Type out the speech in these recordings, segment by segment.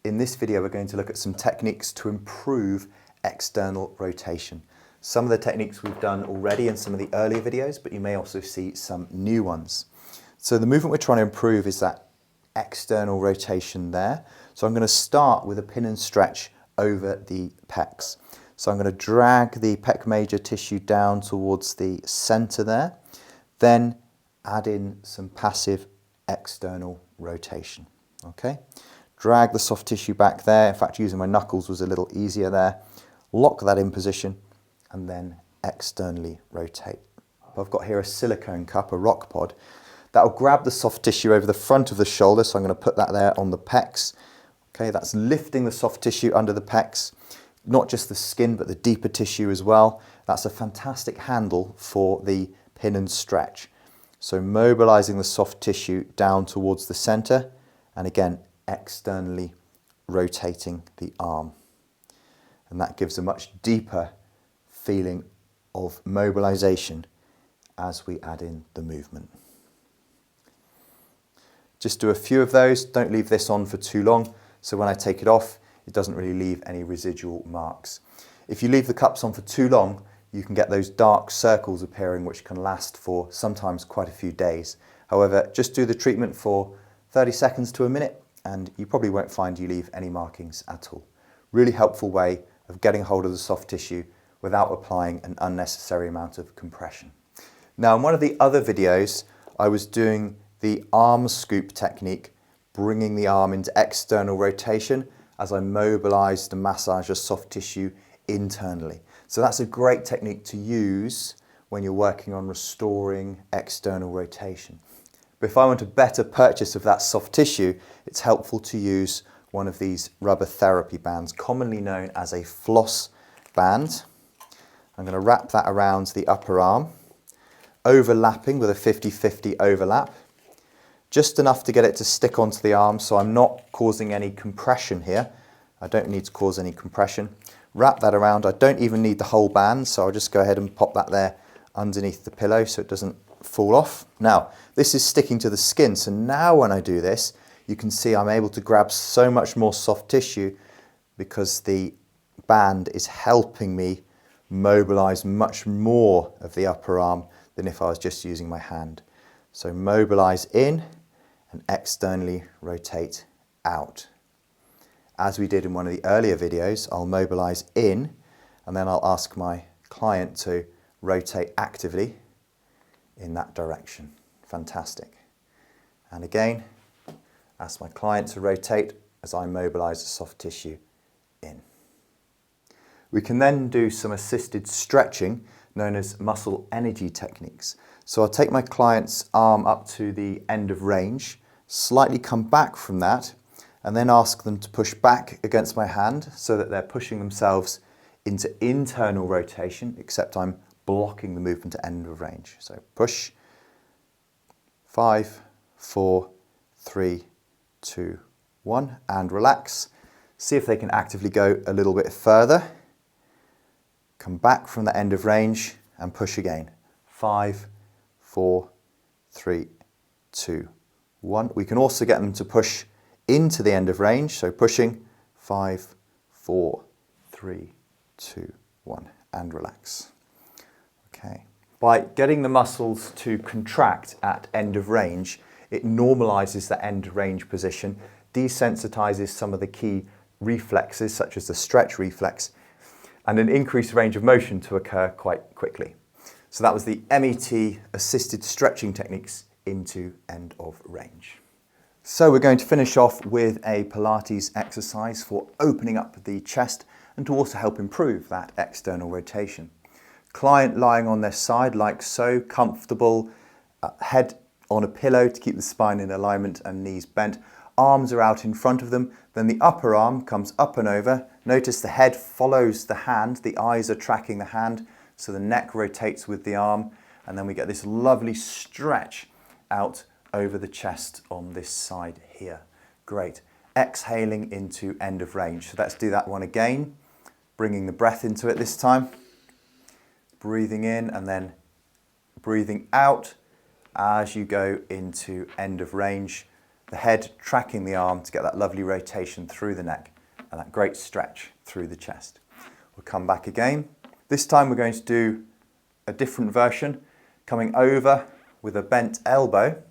In this video, we're going to look at some techniques to improve external rotation. Some of the techniques we've done already in some of the earlier videos, but you may also see some new ones. So the movement we're trying to improve is that external rotation there. So I'm going to start with a pin and stretch over the pecs. So I'm going to drag the pec major tissue down towards the center there, then add in some passive external rotation. Okay, drag the soft tissue back there. In fact, using my knuckles was a little easier there. Lock that in position and then externally rotate. I've got here a silicone cup, a rock pod. That will grab the soft tissue over the front of the shoulder, so I'm going to put that there on the pecs. Okay, that's lifting the soft tissue under the pecs, not just the skin, but the deeper tissue as well. That's a fantastic handle for the pin and stretch. So mobilizing the soft tissue down towards the center, and again, externally rotating the arm. And that gives a much deeper feeling of mobilization as we add in the movement. Just do a few of those. Don't leave this on for too long, so when I take it off, it doesn't really leave any residual marks. If you leave the cups on for too long, you can get those dark circles appearing, which can last for sometimes quite a few days. However, just do the treatment for 30 seconds to a minute, and you probably won't find you leave any markings at all. Really helpful way of getting hold of the soft tissue without applying an unnecessary amount of compression. Now, in one of the other videos, I was doing the arm scoop technique, bringing the arm into external rotation as I mobilized and massage the soft tissue internally. So that's a great technique to use when you're working on restoring external rotation. But if I want a better purchase of that soft tissue, it's helpful to use one of these rubber therapy bands, commonly known as a Floss Band. I'm going to wrap that around the upper arm, overlapping with a 50-50 overlap, just enough to get it to stick onto the arm, so I'm not causing any compression here. I don't need to cause any compression. Wrap that around. I don't even need the whole band, so I'll just go ahead and pop that there underneath the pillow so it doesn't fall off. Now, this is sticking to the skin, so now when I do this, you can see I'm able to grab so much more soft tissue because the band is helping me mobilize much more of the upper arm than if I was just using my hand. So mobilize in and externally rotate out. As we did in one of the earlier videos, I'll mobilize in and then I'll ask my client to rotate actively in that direction. Fantastic. And again, ask my client to rotate as I mobilize the soft tissue in. We can then do some assisted stretching known as muscle energy techniques. So I'll take my client's arm up to the end of range, slightly come back from that, and then ask them to push back against my hand so that they're pushing themselves into internal rotation, except I'm blocking the movement at end of range. So push, 5, 4, 3, 2, 1, and relax. See if they can actively go a little bit further. Come back from the end of range and push again. 5, 4, 3, 2, 1. We can also get them to push into the end of range, so pushing 5, 4, 3, 2, 1, and relax. Okay. By getting the muscles to contract at end of range, it normalizes the end of range position, desensitizes some of the key reflexes, such as the stretch reflex, and an increased range of motion to occur quite quickly. So that was the MET assisted stretching techniques into end of range. So we're going to finish off with a Pilates exercise for opening up the chest and to also help improve that external rotation. Client lying on their side like so, comfortable, head on a pillow to keep the spine in alignment and knees bent. Arms are out in front of them, then the upper arm comes up and over. Notice the head follows the hand, the eyes are tracking the hand, so the neck rotates with the arm, and then we get this lovely stretch out over the chest on this side here. Great. Exhaling into end of range. So let's do that one again, bringing the breath into it this time. Breathing in and then breathing out as you go into end of range. the head tracking the arm to get that lovely rotation through the neck and that great stretch through the chest. We'll come back again. This time we're going to do a different version, coming over with a bent elbow,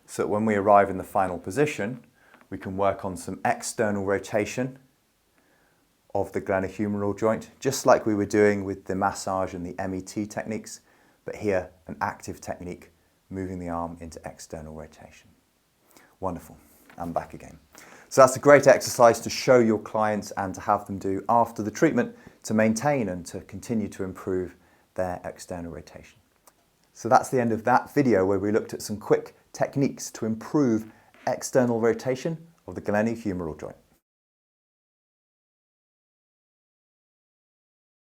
so that when we arrive in the final position, we can work on some external rotation of the glenohumeral joint, just like we were doing with the massage and the MET techniques, but here an active technique, moving the arm into external rotation. Wonderful, and back again. So that's a great exercise to show your clients and to have them do after the treatment to maintain and to continue to improve their external rotation. So that's the end of that video where we looked at some quick techniques to improve external rotation of the glenohumeral joint.